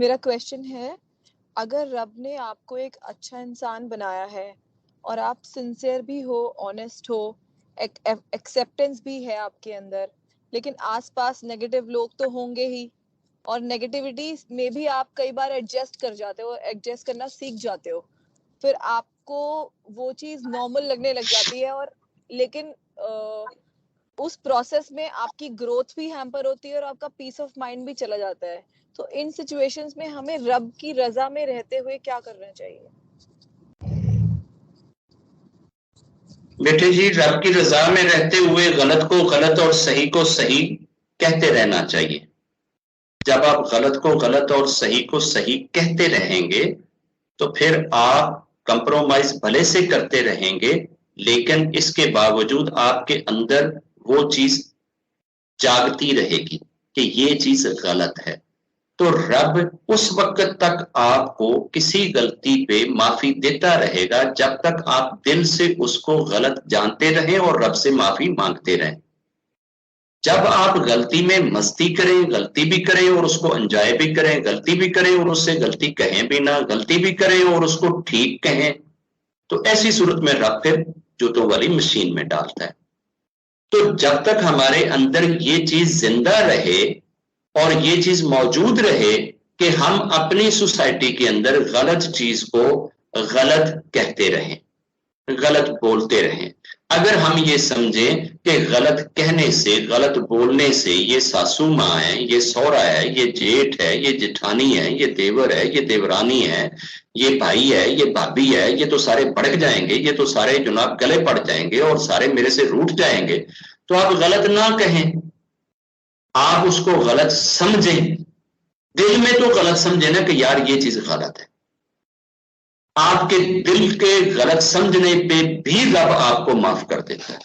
मेरा क्वेश्चन है, अगर रब ने आपको एक अच्छा इंसान बनाया है और आप सिंसियर भी हो, ऑनेस्ट हो, एक्सेप्टेंस भी है आपके अंदर, लेकिन आसपास नेगेटिव लोग तो होंगे ही, और नेगेटिविटी में भी आप कई बार एडजस्ट कर जाते हो, एडजस्ट करना सीख जाते हो, फिर आपको वो चीज नॉर्मल लगने लग जाती है, और लेकिन उस प्रोसेस में आपकी ग्रोथ भी हैम्पर होती है और आपका पीस ऑफ माइंड भी चला जाता है। तो इन सिचुएशंस में हमें रब की रजा में रहते हुए क्या करना चाहिए? बेटे जी, रब की रजा में रहते हुए गलत को गलत और सही को सही कहते रहना चाहिए। जब आप गलत को गलत और सही को सही कहते रहेंगे तो फिर आप कंप्रोमाइज भले से करते रहेंगे, लेकिन इसके बावजूद आपके अंदर वो चीज जागती रहेगी कि ये चीज गलत है। तो रब उस वक्त तक आपको किसी गलती पे माफी देता रहेगा जब तक आप दिल से उसको गलत जानते रहें और रब से माफी मांगते रहें। जब आप गलती में मस्ती करें, गलती भी करें और उसको एंजॉय भी करें, गलती भी करें और उससे गलती कहें भी ना, गलती भी करें और उसको ठीक कहें, तो ऐसी सूरत में रब फिर जूतों वाली मशीन में डालता है। तो जब तक हमारे अंदर ये चीज जिंदा रहे और ये चीज मौजूद रहे कि हम अपनी सोसाइटी के अंदर गलत चीज को गलत कहते रहें, गलत बोलते रहें, अगर हम ये समझें कि गलत कहने से, गलत बोलने से ये सासू माँ है, ये सौरा है, ये जेठ है, ये जेठानी है, ये देवर है, ये देवरानी है, ये भाई है, ये भाभी है, ये तो सारे भड़क जाएंगे, ये तो सारे जुनाब गले पड़ जाएंगे और सारे मेरे से रूठ जाएंगे, तो आप गलत ना कहें, आप उसको गलत समझें। दिल में तो गलत समझे ना कि यार ये चीज गलत है। आपके दिल के गलत समझने पे भी रब आपको माफ कर देता है।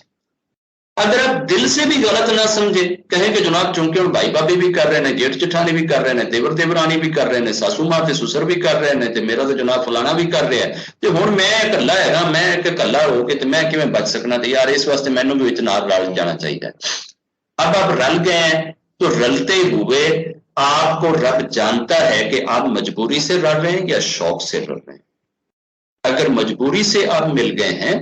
अगर आप दिल से भी गलत ना समझे, कहें कि जनाब चूंकि और भाई भाभी भी कर रहे हैं, जेठ जेठानी भी कर रहे हैं, देवर देवरानी भी कर रहे हैं, सासू मां ते सुसर भी कर रहे हैं, मेरा तो जनाब फलाना भी कर रहा है, तो हुण मैं कला है, मैं एक कला हो के मैं किवें बच सकना, तो यार इस वास्ते मैनू भी नाल रल जाना चाहिए। अब आप रल गए हैं तो रलते हुए आपको रब जानता है कि आप मजबूरी से रल रहे हैं या शौक से रल रहे हैं। अगर मजबूरी से आप मिल गए हैं,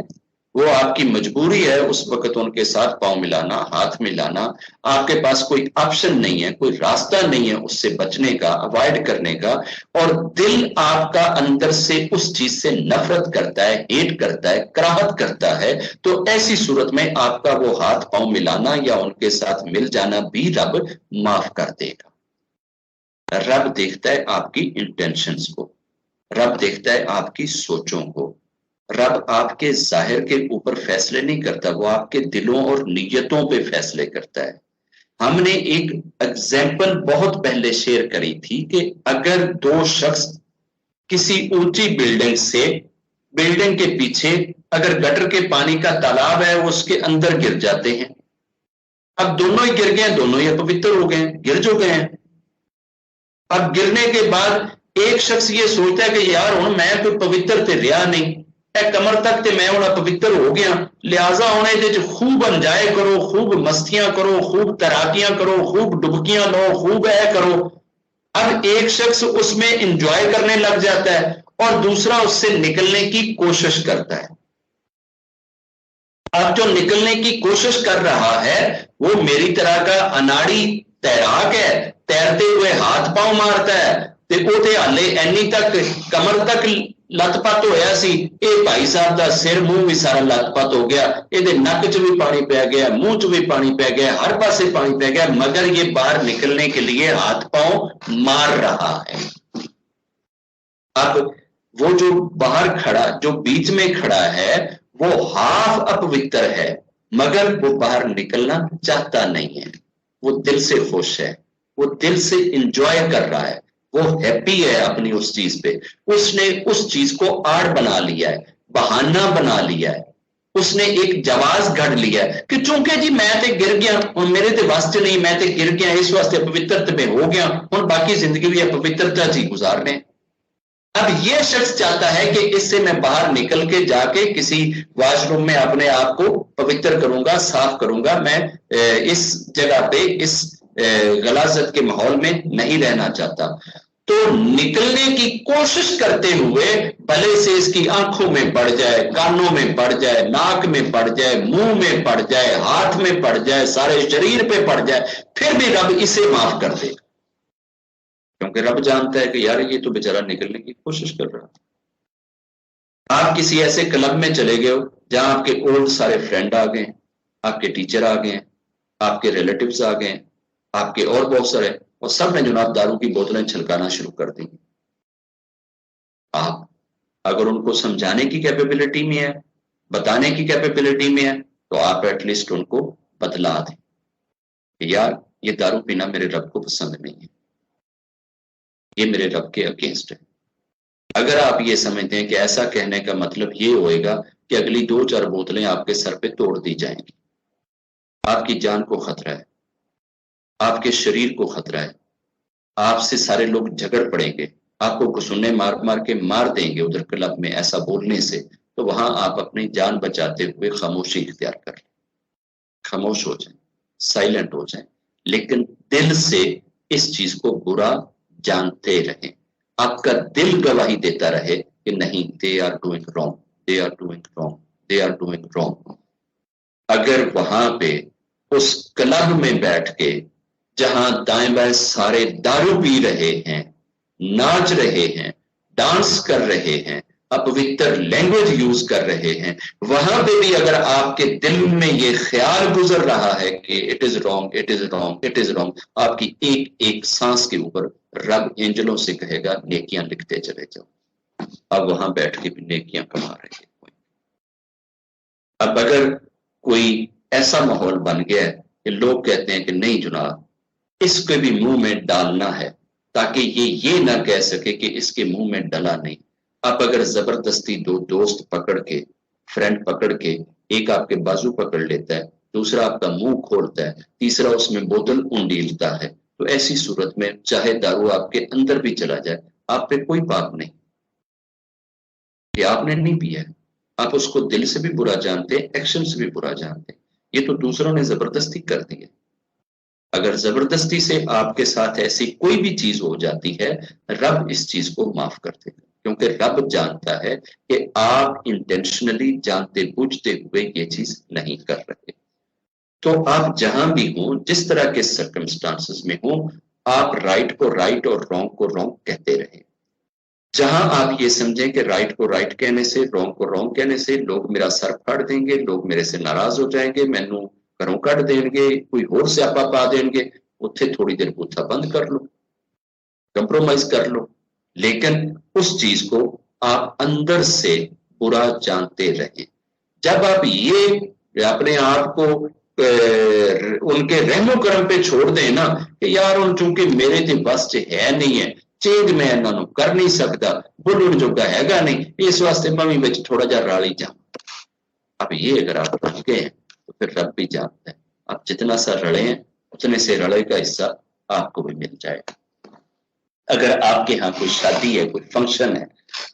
वो आपकी मजबूरी है, उस वक्त उनके साथ पांव मिलाना, हाथ मिलाना, आपके पास कोई ऑप्शन नहीं है, कोई रास्ता नहीं है उससे बचने का, अवॉइड करने का, और दिल आपका अंदर से उस चीज से नफरत करता है, हेट करता है, कराहत करता है, तो ऐसी सूरत में आपका वो हाथ पांव मिलाना या उनके साथ मिल जाना भी रब माफ कर देगा। रब देखता है आपकी इंटेंशंस को, रब देखता है आपकी सोचों को, रब आपके जाहिर के ऊपर फैसले नहीं करता, वो आपके दिलों और नीयतों पे फैसले करता है। हमने एक एग्जाम्पल बहुत पहले शेयर करी थी कि अगर दो शख्स किसी ऊंची बिल्डिंग से, बिल्डिंग के पीछे अगर गटर के पानी का तालाब है, वो उसके अंदर गिर जाते हैं। अब दोनों ही गिर गए, दोनों ही अपवित्र हो गए, गिर जो गए हैं। अब गिरने के बाद एक शख्स ये सोचता है कि यार हुण मैं कोई पवित्र ते रहा नहीं, कमर तक ते मैं हुण अपवित्र हो गया, लिहाजा हुण इहदे च खूब एंजॉय करो, खूब मस्तियां करो, खूब तैराकियां करो, खूब डुबकियां लो, खूब ऐ करो। अब एक शख्स उसमें एंजॉय करने लग जाता है और दूसरा उससे निकलने की कोशिश करता है। अब जो निकलने की कोशिश कर रहा है वो मेरी तरह का अनाड़ी तैराक है, तैरते हुए हाथ पांव मारता है, ते ओते हाले एनी तक कमर तक लतपत होया सी, ये भाई साहब का सिर मुंह भी सारा लतपत हो गया, ये नक च भी पानी पै गया, मुंह च भी पानी पै गया, हर पासे पानी पै गया, मगर ये बाहर निकलने के लिए हाथ पांव मार रहा है। अब वो जो बाहर खड़ा, जो बीच में खड़ा है, वो हाफ अपवित्र है, मगर वो बाहर निकलना चाहता नहीं है, वो दिल से खुश है, वो दिल से इंजॉय कर रहा है, वो हैप्पी है अपनी उस चीज पे। उसने उस चीज को आड़ बना लिया है, बहाना बना लिया है, उसने एक जवाज घड़ लिया है कि चूंकि जी मैं ते गिर गया और मेरे ते वास्ते नहीं, मैं ते गिर गया इस वास्ते अपवित्र में हो गया, और बाकी जिंदगी भी अपवित्रता जी गुजारने। अब यह शख्स चाहता है कि इससे मैं बाहर निकल के जाके किसी वॉशरूम में अपने आप को पवित्र करूंगा, साफ करूंगा, मैं इस जगह पे इस गलाजत के माहौल में नहीं रहना चाहता। तो निकलने की कोशिश करते हुए भले से इसकी आंखों में पड़ जाए, कानों में पड़ जाए, नाक में पड़ जाए, मुंह में पड़ जाए, हाथ में पड़ जाए, सारे शरीर पे पड़ जाए, फिर भी रब इसे माफ कर देगा, क्योंकि रब जानता है कि यार ये तो बेचारा निकलने की कोशिश कर रहा है। आप किसी ऐसे क्लब में चले गए हो जहां आपके ओल्ड सारे फ्रेंड आ गए, आपके टीचर आ गए, आपके रिलेटिव्स आ गए, आपके और बहुत सारे, और सब ने जनाब दारू की बोतलें छलकाना शुरू कर दी। आप अगर उनको समझाने की कैपेबिलिटी में है, बताने की कैपेबिलिटी में है, तो आप एटलीस्ट उनको बतला दें कि यार ये दारू पीना मेरे रब को पसंद नहीं है, ये मेरे रब के अगेंस्ट है। अगर आप ये समझते हैं कि ऐसा कहने का मतलब ये होएगा कि अगली 2-4 बोतलें आपके सर पे तोड़ दी जाएंगी, आपकी जान को खतरा है, आपके शरीर को खतरा है, आपसे सारे लोग झगड़ पड़ेंगे, आपको घुसुन्ने मार मार के मार देंगे उधर क्लब में ऐसा बोलने से, तो वहां आप अपनी जान बचाते हुए खामोशी इख्तियार कर लें, खामोश हो जाएं, साइलेंट हो जाएं, लेकिन दिल से इस चीज को बुरा जानते रहें। आपका दिल गवाही देता रहे कि नहीं, they are doing wrong, they are doing wrong, they are doing wrong. अगर वहां पे उस क्लब में बैठ के जहां दाएं बाएं सारे दारू पी रहे हैं, नाच रहे हैं, डांस कर रहे हैं, अपवित्र लैंग्वेज यूज कर रहे हैं, वहां पे भी अगर आपके दिल में ये ख्याल गुजर रहा है कि it is wrong, it is wrong, it is wrong, आपकी एक एक सांस के ऊपर रब एंजलों से कहेगा नेकियां लिखते चले जाओ। अब वहां बैठ के भी नेकियां कमा रहे हैं। अब अगर कोई ऐसा माहौल बन गया है कि लोग कहते हैं कि नहीं जनाब, इसके भी मुंह में डालना है ताकि ये ना कह सके कि इसके मुंह में डला नहीं। आप अगर जबरदस्ती 2 दोस्त पकड़ के, फ्रेंड पकड़ के, एक आपके बाजू पकड़ लेता है, दूसरा आपका मुंह खोलता है, तीसरा उसमें बोतल उंडीलता है, तो ऐसी सूरत में चाहे दारू आपके अंदर भी चला जाए, आप पे कोई पाप नहीं कि आपने नहीं पिया है। आप उसको दिल से भी बुरा जानते हैं, एक्शन से भी बुरा जानते हैं। ये तो दूसरों ने जबरदस्ती कर दी है। अगर जबरदस्ती से आपके साथ ऐसी कोई भी चीज हो जाती है, रब इस चीज को माफ कर देगा, क्योंकि रब जानता है कि आप इंटेंशनली जानते बूझते हुए ये चीज नहीं कर रहे। तो आप जहां भी हो, जिस तरह के सर्कमस्टांसेस में हो, आप राइट को राइट और रॉन्ग को रॉन्ग कहते रहे। जहां आप ये समझें कि राइट को राइट कहने से, रॉन्ग को रॉन्ग कहने से लोग मेरा सर फाड़ देंगे, लोग मेरे से नाराज हो जाएंगे, मैनू घरों कट देंगे, कोई होर स्यापा पा देंगे, उत्थे थोड़ी देर बूथा बंद कर लो, कंप्रोमाइज कर लो, लेकिन उस चीज को आप अंदर से बुरा जानते रहे। जब आप ये अपने आप को उनके रहमो करम पे छोड़ दें ना कि यार उन चूंकि मेरे ते बस च है नहीं है, चेंज मैं इन्हों कर नहीं सकता, बोलने जोगा हैगा नहीं, इस वास्ते मैं भी थोड़ा जा रल ही जाऊं। अब ये अगर आप रल गए हैं तो फिर रब भी जानता है आप जितना सा रले हैं उतने से रले का हिस्सा आपको भी मिल जाएगा। अगर आपके यहाँ कोई शादी है, कोई फंक्शन है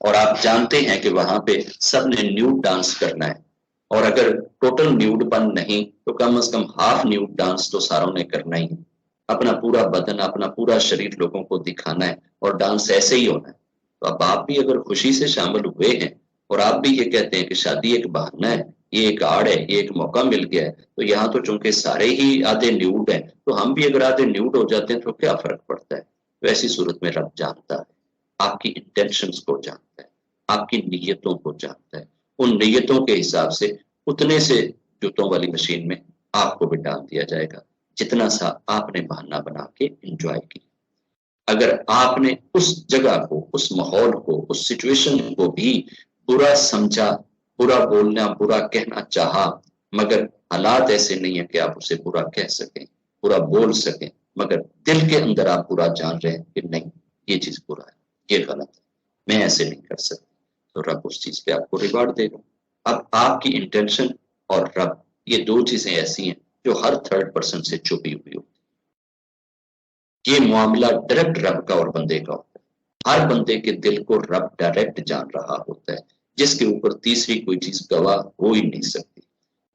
और आप जानते हैं कि वहां पे सब ने न्यूड डांस करना है, और अगर टोटल न्यूड बन नहीं तो कम से कम हाफ न्यूड डांस तो सारों ने करना ही है। अपना पूरा बदन, अपना पूरा शरीर लोगों को दिखाना है और डांस ऐसे ही होना है। तो अब आप भी अगर खुशी से शामिल हुए हैं और आप भी ये कहते हैं कि शादी एक बहाना है, ये एक आड़ है, ये एक मौका मिल गया है, तो यहाँ तो चूंकि सारे ही आधे न्यूड हैं, तो हम भी अगर आधे न्यूड हो जाते हैं तो क्या फर्क पड़ता है। तो ऐसी सूरत में रब जानता है, आपकी इंटेंशंस को जानता है, आपकी नीयतों को जानता है। उन नीयतों के हिसाब से उतने से जूतों वाली मशीन में आपको भी डाल दिया जाएगा जितना सा आपने बहाना बना के एंजॉय किया। अगर आपने उस जगह को, उस माहौल को, उस सिचुएशन को भी बुरा समझा, बुरा बोलना, बुरा कहना चाहा, मगर हालात ऐसे नहीं है कि आप उसे बुरा कह सकें, बुरा बोल सकें, मगर दिल के अंदर आप बुरा जान रहे हैं कि नहीं ये चीज बुरा है, ये गलत है, मैं ऐसे नहीं कर सकता, तो रब उस चीज पे आपको रिवार्ड देगा। अब आपकी इंटेंशन और रब, ये 2 चीजें ऐसी हैं जो हर थर्ड पर्सन से छुपी हुई होती है। ये मामला डायरेक्ट रब का और बंदे का होता है। हर बंदे के दिल को रब डायरेक्ट जान रहा होता है, जिसके ऊपर तीसरी कोई चीज गवाह हो ही नहीं सकती।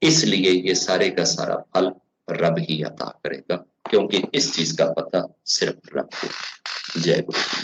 इसलिए ये सारे का सारा फल रब ही अता करेगा, क्योंकि इस चीज का पता सिर्फ रब को। जय गुरु।